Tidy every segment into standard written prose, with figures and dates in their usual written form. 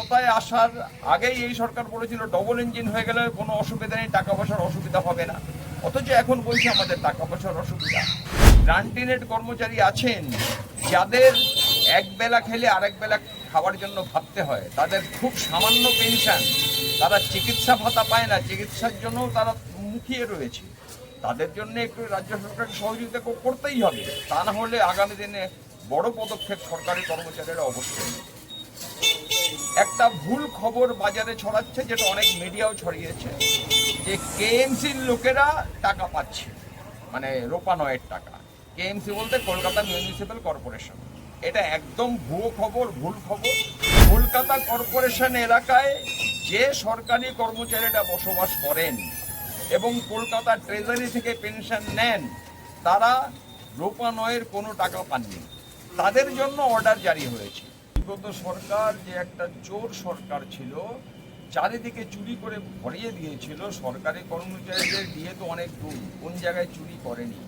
ক্ষমতায় আসার আগেই এই সরকার বলেছিল ডবল ইঞ্জিন হয়ে গেলে কোনো অসুবিধা নেই, টাকা পয়সার অসুবিধা হবে না। অথচ এখন বলছে আমাদের টাকা পয়সার অসুবিধা। গ্রান্টিনেট কর্মচারী আছেন যাদের এক বেলা খেলে আরেক বেলা খাওয়ার জন্য ভাবতে হয়, তাদের খুব সামান্য পেনশন, তারা চিকিৎসা ভাতা পায় না, চিকিৎসার জন্য তারা মুখিয়ে রয়েছে। তাদের জন্য একটু রাজ্য সরকারকে সহযোগিতা করতেই হবে, তা না হলে আগামী দিনে বড় পদক্ষেপ সরকারি কর্মচারীরা অবশ্যই। একটা ভুল খবর বাজারে ছড়াচ্ছে, যেটা অনেক মিডিয়াও ছড়িয়েছে, যে কেএমসির লোকেরা টাকা পাচ্ছে, মানে রোপানয়ের টাকা। কেএমসি বলতে কলকাতা মিউনিসিপ্যাল কর্পোরেশন। এটা একদম ভুয়ো খবর, ভুল খবর। কলকাতা কর্পোরেশন এলাকায় যে সরকারি কর্মচারীরা বসবাস করেন এবং কলকাতা ট্রেজারি থেকে পেনশন নেন, তারা রোপানয়ের কোনো টাকা পাননি। তাদের জন্য অর্ডার জারি হয়েছে। বিগত সরকার যে একটা চোর সরকার ছিল, চারিদিকে চুরি করে ভরিয়ে দিয়েছিল। সরকারি কর্মচারীদের দিয়ে তো অনেক দূর, কোন জায়গায় চুরি করেনি,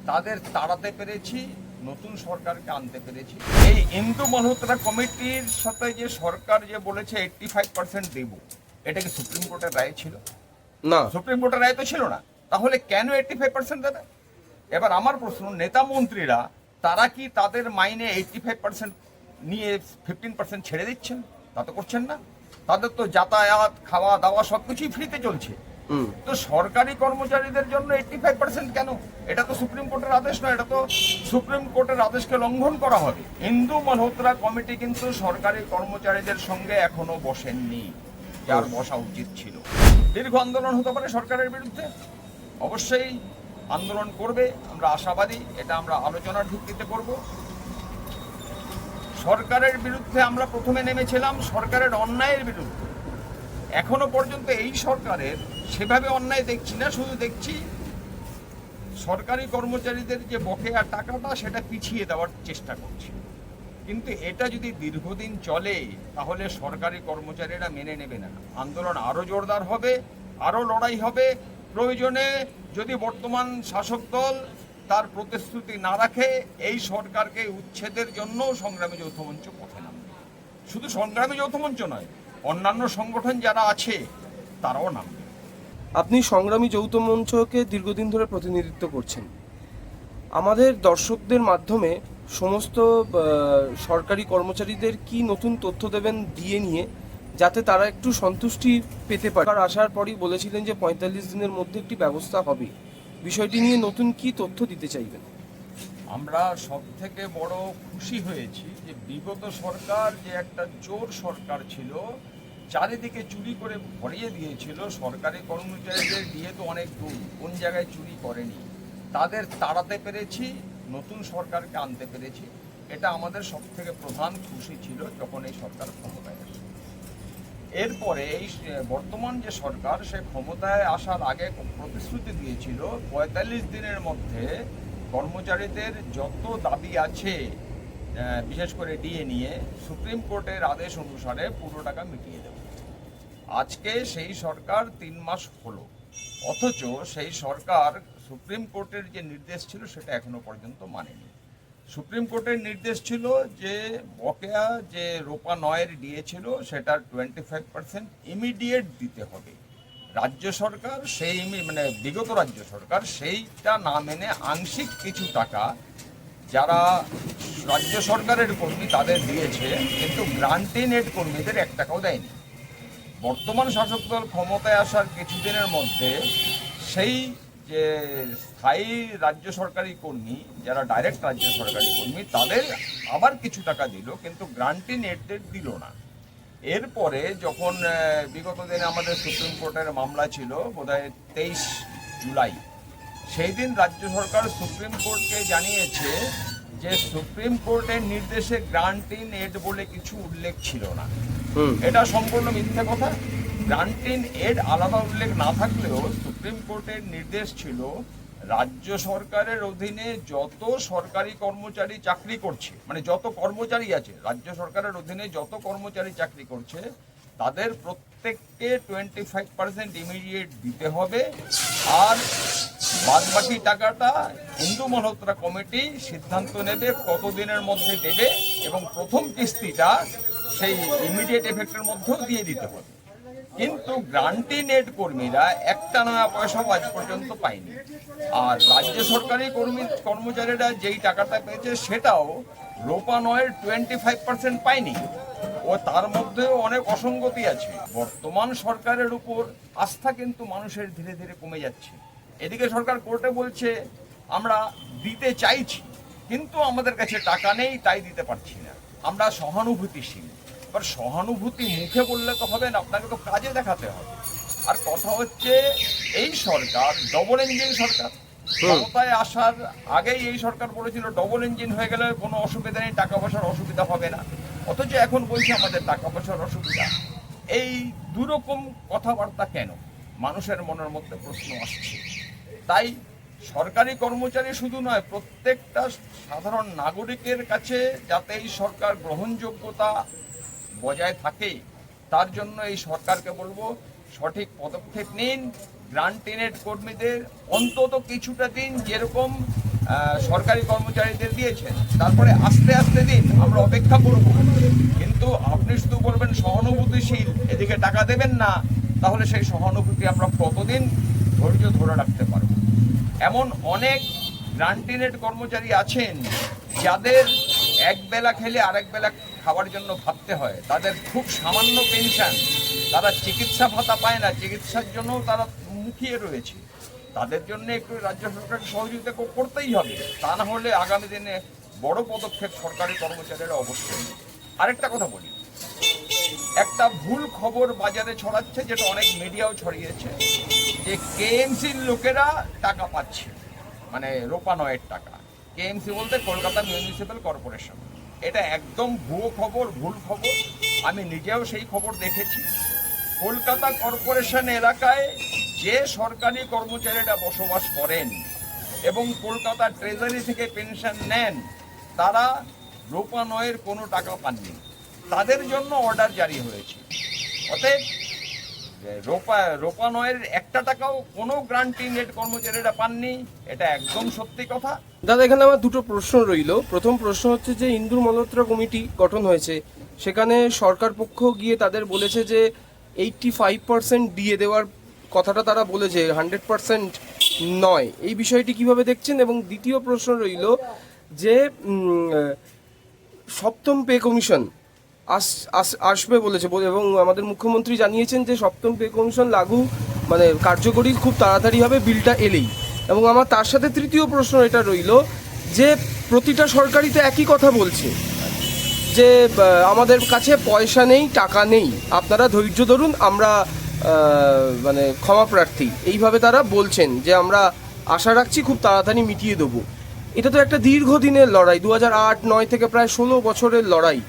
তাদের তাড়াতে পেরেছি, নতুন সরকারকে আনতে পেরেছি। এই ইন্দু মালহোত্রা কমিটির সাথে যে সরকার যে বলেছে 85% দেব, এটা কি সুপ্রিম কোর্টের রায় ছিল? না, সুপ্রিম কোর্টের রায় তো ছিল না। তাহলে কেন 85% দেবে? এবার আমার প্রশ্ন, নেতা মন্ত্রীরা তারা কি তাদের মাইনে 85% নিয়ে 15% ছেড়ে দিচ্ছেন? তা তো করছেন না। তাদের তো যাতায়াত, খাওয়া দাওয়া সবকিছুই ফ্রিতে চলছে। তো সরকারি কর্মচারীদের জন্য 85% কেন? এটা তো সুপ্রিম কোর্টের আদেশ নয়, এটা তো সুপ্রিম কোর্টের আদেশকে লঙ্ঘন করা হবে। ইন্দু মালহোত্রা কমিটি কিন্তু সরকারি কর্মচারীদের সঙ্গে এখনো বসেননি, যার বসা উচিত ছিল। দীর্ঘ আন্দোলন হতে পারে সরকারের বিরুদ্ধে, অবশ্যই আন্দোলন করবে, আমরা আশাবাদী। এটা আমরা আলোচনার ভিত্তিতে করব। সরকারের বিরুদ্ধে আমরা প্রথমে নেমেছিলাম সরকারের অন্যায়ের বিরুদ্ধে। এখনো পর্যন্ত এই সরকারের সেভাবে অন্যায় দেখছি না, শুধু দেখছি সরকারি কর্মচারীদের যে বকেয়া টাকাটা সেটা পিছিয়ে দেওয়ার চেষ্টা করছে। কিন্তু এটা যদি দীর্ঘদিন চলে তাহলে সরকারি কর্মচারীরা মেনে নেবে না। আন্দোলন আরও জোরদার হবে, আরও লড়াই হবে। প্রয়োজনে যদি বর্তমান শাসক দল তার প্রতিশ্রুতি না রাখে, এই সরকারকে উচ্ছেদের জন্য সংগ্রামী যৌথ মঞ্চ পথে নামবে। শুধু সংগ্রামী যৌথ মঞ্চ নয়, অন্যান্য সংগঠন যারা আছে তারাও নামবে। আপনি সংগ্রামী যৌথ মঞ্চকে দীর্ঘদিন ধরে প্রতিনিধিত্ব করছেন। আমাদের দর্শকদের মাধ্যমে সমস্ত সরকারি কর্মচারীদের কি নতুন তথ্য দেবেন ডিএ নিয়ে, যাতে তারা একটু সন্তুষ্টি পেতে পারে? আসার পরই বলেছিলেন যে 45 দিনের মধ্যে একটি ব্যবস্থা হবে। বিষয়টি নিয়ে নতুন কি তথ্য দিতে চাইবেন? আমরা সব থেকে বড় খুশি হয়েছি যে বিগত সরকার যে একটা চোর সরকার ছিল, চারিদিকে চুরি করে ভরিয়ে দিয়েছিল। সরকারি কর্মচারীদের দিয়ে তো অনেক দূর, কোন জায়গায় চুরি করেনি, তাদের তাড়াতে পেরেছি, নতুন সরকারকে আনতে পেরেছি। এটা আমাদের সব থেকে প্রধান খুশি ছিল যখন এই সরকার ক্ষমতায় আসে। এরপরে এই বর্তমান যে সরকার, সে ক্ষমতায় আসার আগে প্রতিশ্রুতি দিয়েছিল 45 দিনের মধ্যে কর্মচারীদের যত দাবি আছে, বিশেষ করে ডিএ নিয়ে, সুপ্রিম কোর্টের আদেশ অনুসারে পুরো টাকা মিটিয়ে দেবে। আজকে সেই সরকার 3 মাস হলো, অথচ সেই সরকার সুপ্রিম কোর্টের যে নির্দেশ ছিল সেটা এখনো পর্যন্ত মানেনি। সুপ্রিম কোর্টের নির্দেশ ছিল যে বকেয়া যে রোপানয়ের ডিএ ছিল সেটার 25% ইমিডিয়েট দিতে হবে। রাজ্য সরকার সেই মানে বিগত রাজ্য সরকার সেইটা না মেনে আংশিক কিছু টাকা যারা রাজ্য সরকারের কর্মী তাদের দিয়েছে, কিন্তু গ্রান্টিনেট কর্মীদের 1 টাকাও দেয়নি। বর্তমান শাসক দল ক্ষমতায় আসার কিছুদিনের মধ্যে সেই যে স্থায়ী রাজ্য সরকারি কর্মী, যারা ডাইরেক্ট রাজ্য সরকারি কর্মী, তাদের আবার কিছু টাকা দিল, কিন্তু গ্রান্টিনেটদের দিল না। এরপরে যখন বিগত দিনে আমাদের সুপ্রিম কোর্টের মামলা ছিল বোধহয় 23 জুলাই, সেই দিন রাজ্য সরকার সুপ্রিম কোর্টকে জানিয়েছে যে সুপ্রিম কোর্টের নির্দেশে গ্রান্টিনেট বলে কিছু উল্লেখ ছিল না। এটা সম্পূর্ণ মিথ্যে কথা। গ্রান্টিনেট আলাদা উল্লেখ না থাকলেও সুপ্রিম কোর্টের নির্দেশ ছিল রাজ্য সরকারের অধীনে যত সরকারি কর্মচারী চাকরি করছে, মানে যত কর্মচারী আছে রাজ্য সরকারের অধীনে যত কর্মচারী চাকরি করছে, তাদের প্রত্যেককে 25% ইমিডিয়েট দিতে হবে। আর বাদবাকি টাকাটা ইন্দু মালহোত্রা কমিটি সিদ্ধান্ত নেবে কতদিনের মধ্যে দেবে। এবং প্রথম কিস্তিটা সেই ইমিডিয়েট এফেক্টের মধ্যেও দিয়ে দিতে হবে। কিন্তু গ্রান্টি নেট কর্মীরা একটা নয়া পয়সাও আজ পর্যন্ত পায়নি। আর রাজ্য সরকারি কর্মচারীরা যেই টাকাটা পেয়েছে সেটাও রোপানয়ের 25% পায়নি। ও তার মধ্যেও অনেক অসঙ্গতি আছে। বর্তমান সরকারের উপর আস্থা কিন্তু মানুষের ধীরে ধীরে কমে যাচ্ছে। এদিকে সরকার কোর্টে বলছে আমরা দিতে চাইছি, কিন্তু আমাদের কাছে টাকা নেই, তাই দিতে পারছি না। আমরা সহানুভূতিশীল। এবার সহানুভূতি মুখে বললে তো হবে না, আপনাকে তো কাজে দেখাতে হবে। আর কথা হচ্ছে এই সরকার ডবল ইঞ্জিন সরকার। ক্ষমতায় আসার আগেই এই সরকার বলেছিল ডবল ইঞ্জিন হয়ে গেলে কোনো অসুবিধা নেই, টাকা পয়সার অসুবিধা হবে না। অথচ এখন বলছে আমাদের টাকা পয়সার অসুবিধা। এই দুরকম কথাবার্তা কেন? মানুষের মনের মধ্যে প্রশ্ন আসছে। তাই সরকারি কর্মচারী শুধু নয়, প্রত্যেকটা সাধারণ নাগরিকের কাছে যাতে এই সরকার গ্রহণযোগ্যতা বজায় থাকে, তার জন্য এই সরকারকে বলবো সঠিক পদক্ষেপ নিন। গ্রান্টিনেট কর্মীদের অন্তত কিছুটা দিন, যেরকম সরকারি কর্মচারীদের দিয়েছেন, তারপরে আস্তে আস্তে দিন, আমরা অপেক্ষা করব। কিন্তু আপনি শুধু বলবেন সহানুভূতিশীল, এদিকে টাকা দেবেন না, তাহলে সেই সহানুভূতি আমরা কতদিন ধৈর্য ধরে রাখতে পারব? এমন অনেক গ্রান্টিনেট কর্মচারী আছেন যাদের এক বেলা খেলে আরেক বেলা খাওয়ার জন্য ভাবতে হয়। তাদের খুব সামান্য পেনশন, তারা চিকিৎসা ভাতা পায় না, চিকিৎসার জন্য তারা মুখিয়ে রয়েছে। তাদের জন্য একটু রাজ্য সরকারকে সহযোগিতা করতেই হবে, তা না হলে আগামী দিনে বড় পদক্ষেপ সরকারি কর্মচারীরা অবশ্যই নেবে। আরেকটা কথা বলি, একটা ভুল খবর বাজারে ছড়াচ্ছে, যেটা অনেক মিডিয়াও ছড়িয়েছে, যে কেএমসির লোকেরা টাকা পাচ্ছে, মানে রোপানয়ের টাকা। কেএমসি বলতে কলকাতা মিউনিসিপ্যাল কর্পোরেশন। এটা একদম ভুয়ো খবর, ভুল খবর। আমি নিজেও সেই খবর দেখেছি। কলকাতা কর্পোরেশন এলাকায় যে সরকারি কর্মচারীরা বসবাস করেন এবং কলকাতা ট্রেজারি থেকে পেনশন নেন, তারা রোপানয়ের কোনো টাকা পাননি। তাদের জন্য অর্ডার জারি হয়েছে। অতএব রোপানয়ের একটা টাকাও কোনো গ্রান্টি নেট কর্মচারীরা পাননি, এটা একদম সত্যি কথা। দাদা, এখানে আমার দুটো প্রশ্ন রইল। প্রথম প্রশ্ন হচ্ছে যে ইন্দু মালহোত্রা কমিটি গঠন হয়েছে, সেখানে সরকার পক্ষ গিয়ে তাদের বলেছে যে 85% দিয়ে দেওয়ার কথাটা তারা বলেছে, 100% নয়। এই বিষয়টি কিভাবে দেখছেন? এবং দ্বিতীয় প্রশ্ন রইল যে সপ্তম পে কমিশন আসবে বলেছে, এবং আমাদের মুখ্যমন্ত্রী জানিয়েছেন যে সপ্তম পে কমিশন লাগু মানে কার্যকরী খুব তাড়াতাড়ি হবে বিলটা এলেই। এবং আমার তার সাথে তৃতীয় প্রশ্ন এটা রইল যে প্রতিটা সরকারিতে একই কথা বলছে যে আমাদের কাছে পয়সা নেই, টাকা নেই, আপনারা ধৈর্য ধরুন, আমরা মানে ক্ষমা প্রার্থী। এইভাবে তারা বলছেন যে আমরা আশা রাখছি খুব তাড়াতাড়ি মিটিয়ে দেবো। এটা তো একটা দীর্ঘদিনের লড়াই, 2008-9 থেকে প্রায় 16 বছরের লড়াই।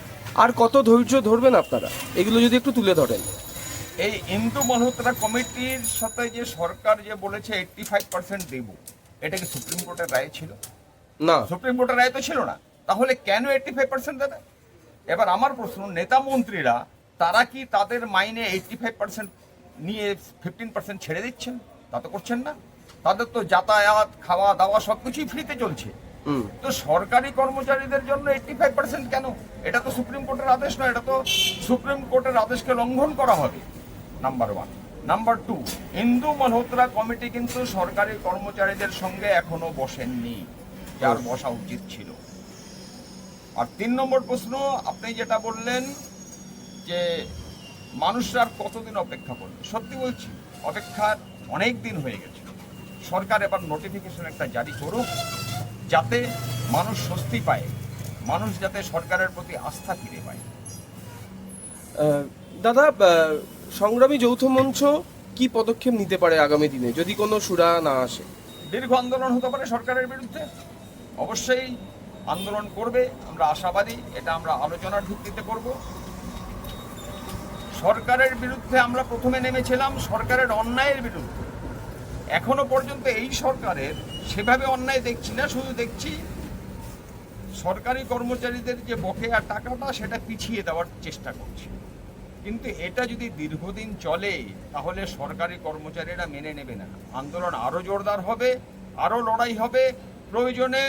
আর কত ধৈর্য ধরবেন আপনারা? এগুলো যদি একটু তুলে ধরেন। এই ইন্দু মালহোত্রা কমিটির সাথে যে সরকার যে বলেছে 85% দেব, এটা কি সুপ্রিম কোর্টের রায় ছিল? না, সুপ্রিম কোর্টের রায় তো ছিল না। তাহলে কেন 85% দেবে? এবার আমার প্রশ্ন, নেতা মন্ত্রীরা তারা কি তাদের মাইনে 85% নিয়ে 15% ছেড়ে দিচ্ছেন? তা তো করছেন না। তাদের তো যাতায়াত, খাওয়া দাওয়া সবকিছুই ফ্রিতে চলছে। তো সরকারি কর্মচারীদের জন্য 85% কেন? এটা তো সুপ্রিম কোর্টের আদেশ নয়, এটা তো সুপ্রিম কোর্টের আদেশকে লঙ্ঘন করা হবে, নাম্বার 1। নাম্বার 2, ইন্দু মালহোত্রা কমিটি কিন্তু সরকারি কর্মচারীদের সঙ্গে এখনো বসেননি, যার বসা উচিত ছিল। আর 3 নম্বর প্রশ্ন, আপনি যেটা বললেন যে মানুষরা কতদিন অপেক্ষা করবে, সত্যি বলছি অপেক্ষার অনেক দিন হয়ে গেছে। সরকার এবার নোটিফিকেশন একটা জারি করুক, যাতে মানুষ স্বস্তি পায়, মানুষ যাতে সরকারের প্রতি আস্থা ফিরে পায়। দাদা, সংগ্রামী যৌথ মঞ্চ কি পদক্ষেপ নিতে পারে আগামী দিনে যদি কোনো সুরা না আসে? দীর্ঘ আন্দোলন হতে পারে সরকারের বিরুদ্ধে, অবশ্যই আন্দোলন করবে, আমরা আশাবাদী। এটা আমরা আলোচনার ভিত্তিতে করব। সরকারের বিরুদ্ধে আমরা প্রথমে নেমেছিলাম সরকারের অন্যায়ের বিরুদ্ধে। এখনো পর্যন্ত এই সরকারের সেভাবে অন্যায় দেখছি না, শুধু দেখছি সরকারি কর্মচারীদের যে বকেয়া টাকাটা সেটা পিছিয়ে দেওয়ার চেষ্টা করছে। কিন্তু এটা যদি দীর্ঘদিন চলে তাহলে সরকারি কর্মচারীরা মেনে নেবে না। আন্দোলন আরও জোরদার হবে, আরও লড়াই হবে। প্রয়োজনে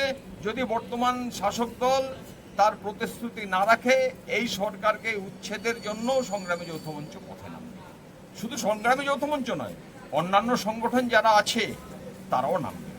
যদি বর্তমান শাসক দল তার প্রতিশ্রুতি না রাখে এই সরকারকে উচ্ছেদের জন্য সংগ্রামী যৌথ মঞ্চ পথে নামবে। শুধু সংগ্রামী যৌথ মঞ্চ নয়, অন্যান্য সংগঠন যারা আছে তারাও নামবে।